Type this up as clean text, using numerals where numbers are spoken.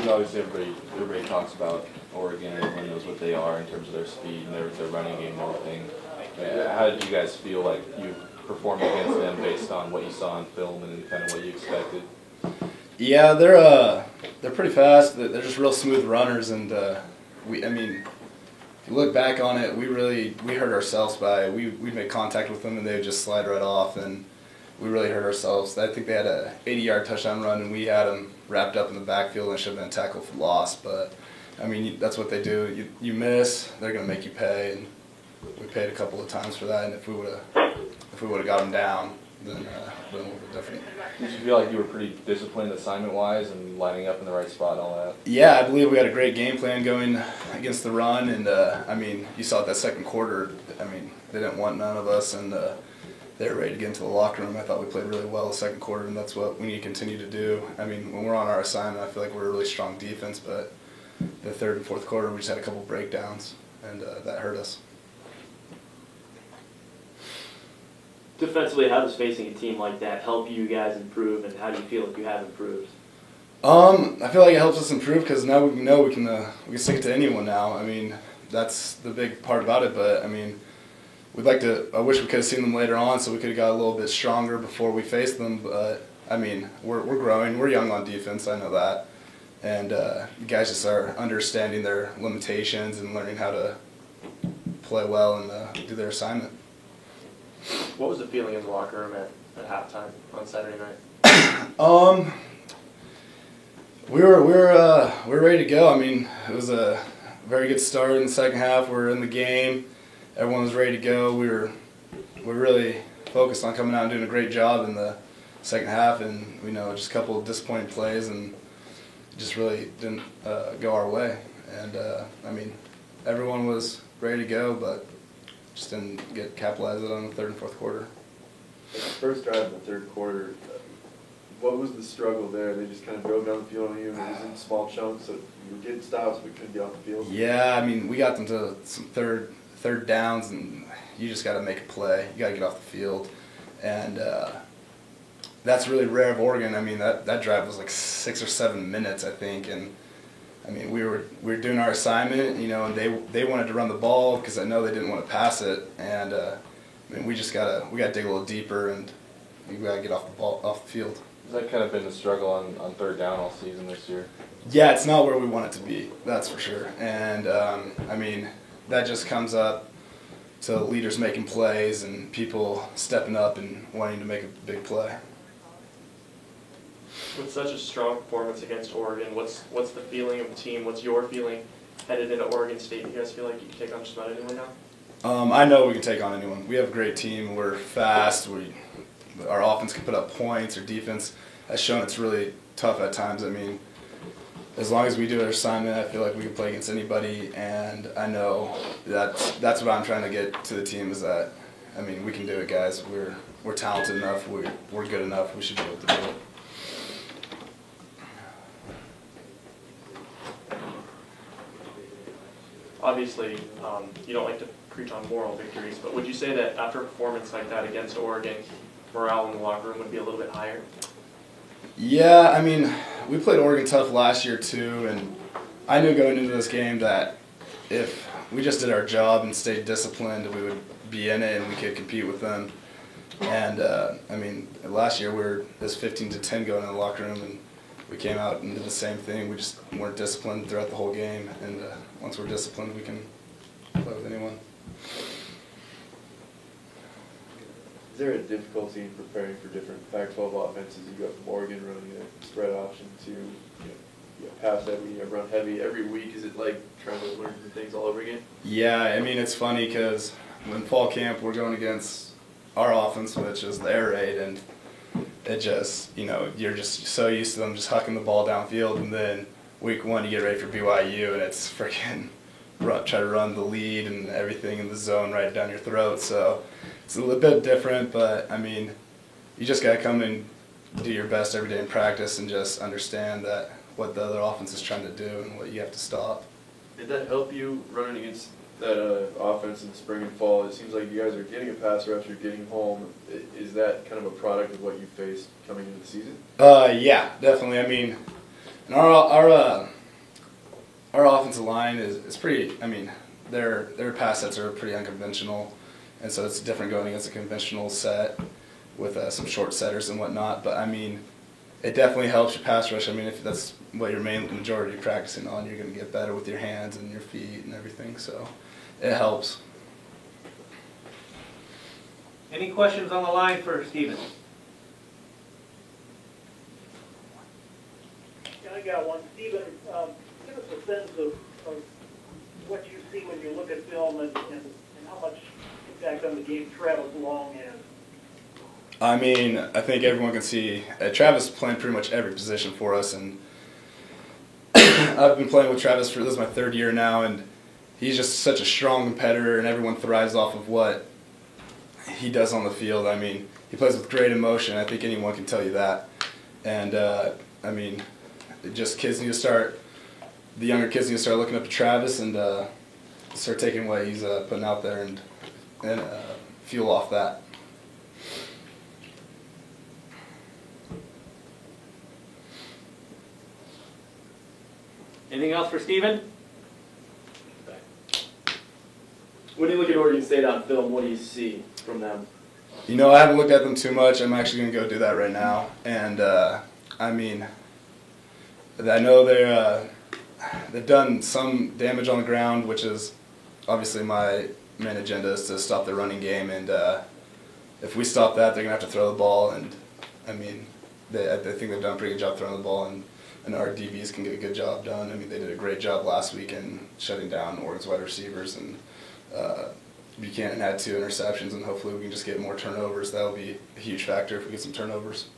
obviously everybody talks about Oregon. Everyone knows what they are in terms of their speed and their running game and everything. How did you guys feel like you performed against them based on what you saw on film and kind of what you expected? Yeah, they're pretty fast. They're just real smooth runners, and I mean, if you look back on it, we hurt ourselves by we made contact with them and they would just slide right off, and we really hurt ourselves. I think they had a 80-yard touchdown run and we had them wrapped up in the backfield and it should have been a tackle for loss. But I mean, that's what they do. You miss, they're gonna make you pay, and we paid a couple of times for that. And if we would have got them down, then it would have been a little bit different. Did you feel like you were pretty disciplined assignment-wise and lining up in the right spot and all that? Yeah, I believe we had a great game plan going against the run, and I mean, you saw that second quarter. I mean, they didn't want none of us, and they were ready to get into the locker room. I thought we played really well the second quarter, and that's what we need to continue to do. I mean, when we're on our assignment, I feel like we're a really strong defense, but the third and fourth quarter, we just had a couple breakdowns, and that hurt us. Defensively, how does facing a team like that help you guys improve, and how do you feel like you have improved? I feel like it helps us improve because now we know we can stick it to anyone now. I mean, that's the big part about it. But I mean, I wish we could have seen them later on, so we could have got a little bit stronger before we faced them. But I mean, we're growing. We're young on defense. I know that, and you guys just are understanding their limitations and learning how to play well and do their assignment. What was the feeling in the locker room at halftime on Saturday night? We were ready to go. I mean, it was a very good start in the second half. We were in the game. Everyone was ready to go. We were really focused on coming out and doing a great job in the second half, and just a couple of disappointing plays, and it just really didn't go our way. And I mean, everyone was ready to go, but just didn't get capitalized on the third and fourth quarter. The first drive in the third quarter, what was the struggle there? They just kind of drove down the field on you, and it was in small chunks, so you were getting stops but couldn't get off the field? Yeah, I mean, we got them to some third downs, and you just got to make a play. You got to get off the field, and that's really rare of Oregon. I mean, that drive was like 6 or 7 minutes, I think, and I mean, we were doing our assignment, and they wanted to run the ball because I know they didn't want to pass it, and I mean, we gotta dig a little deeper, and we gotta get off the field. Has that kind of been the struggle on third down all season this year? Yeah, it's not where we want it to be, that's for sure. And I mean, that just comes up to leaders making plays and people stepping up and wanting to make a big play. With such a strong performance against Oregon, what's the feeling of the team? What's your feeling headed into Oregon State? Do you guys feel like you can take on just about anyone now? I know we can take on anyone. We have a great team. We're fast. Our offense can put up points. Our defense has shown it's really tough at times. I mean, as long as we do our assignment, I feel like we can play against anybody. And I know that's what I'm trying to get to the team is that, I mean, we can do it, guys. We're talented enough. We're good enough. We should be able to do it. Obviously, you don't like to preach on moral victories, but would you say that after a performance like that against Oregon, morale in the locker room would be a little bit higher? Yeah, I mean, we played Oregon tough last year too, and I knew going into this game that if we just did our job and stayed disciplined, we would be in it and we could compete with them. And I mean, last year it was 15-10 going in the locker room, and we came out and did the same thing. We just weren't disciplined throughout the whole game, and once we're disciplined, we can play with anyone. Is there a difficulty in preparing for different Pac-12 offenses? You go from Oregon running a spread option to pass heavy, run heavy every week. Is it like trying to learn new things all over again? Yeah, I mean, it's funny because in fall camp we're going against our offense, which is the air raid, and it just, you're just so used to them just hucking the ball downfield, and then week one you get ready for BYU and it's freaking try to run the lead and everything in the zone right down your throat. So it's a little bit different, but I mean, you just got to come and do your best every day in practice and just understand that what the other offense is trying to do and what you have to stop. Did that help you running against that offense in the spring and fall? It seems like you guys are getting a pass rush, you're getting home. Is that kind of a product of what you faced coming into the season? Yeah, definitely. I mean, and our offensive line is pretty. I mean, their pass sets are pretty unconventional, and so it's different going against a conventional set with some short setters and whatnot. But I mean, it definitely helps your pass rush. I mean, if that's what your main majority of practicing on, you're going to get better with your hands and your feet and everything. So it helps. Any questions on the line for Steven? Yeah, I got one. Stephen, give us a sense of what you see when you look at film and how much impact on the game Travis Long has. I mean, I think everyone can see Travis is playing pretty much every position for us, and I've been playing with Travis for this is my third year now, and he's just such a strong competitor, and everyone thrives off of what he does on the field. I mean, he plays with great emotion. I think anyone can tell you that, and I mean, just kids need to start. The younger kids need to start looking up to Travis and start taking what he's putting out there and fuel off that. Anything else for Steven? When you look at Oregon State on film, what do you see from them? You know, I haven't looked at them too much. I'm actually going to go do that right now. And, I mean, I know they've done some damage on the ground, which is obviously my main agenda is to stop the running game. And if we stop that, they're going to have to throw the ball. And, I mean, I think they've done a pretty good job throwing the ball. And our DBs can get a good job done. I mean, they did a great job last week in shutting down Oregon's wide receivers. And Buchanan had 2 interceptions, and hopefully we can just get more turnovers. That will be a huge factor if we get some turnovers.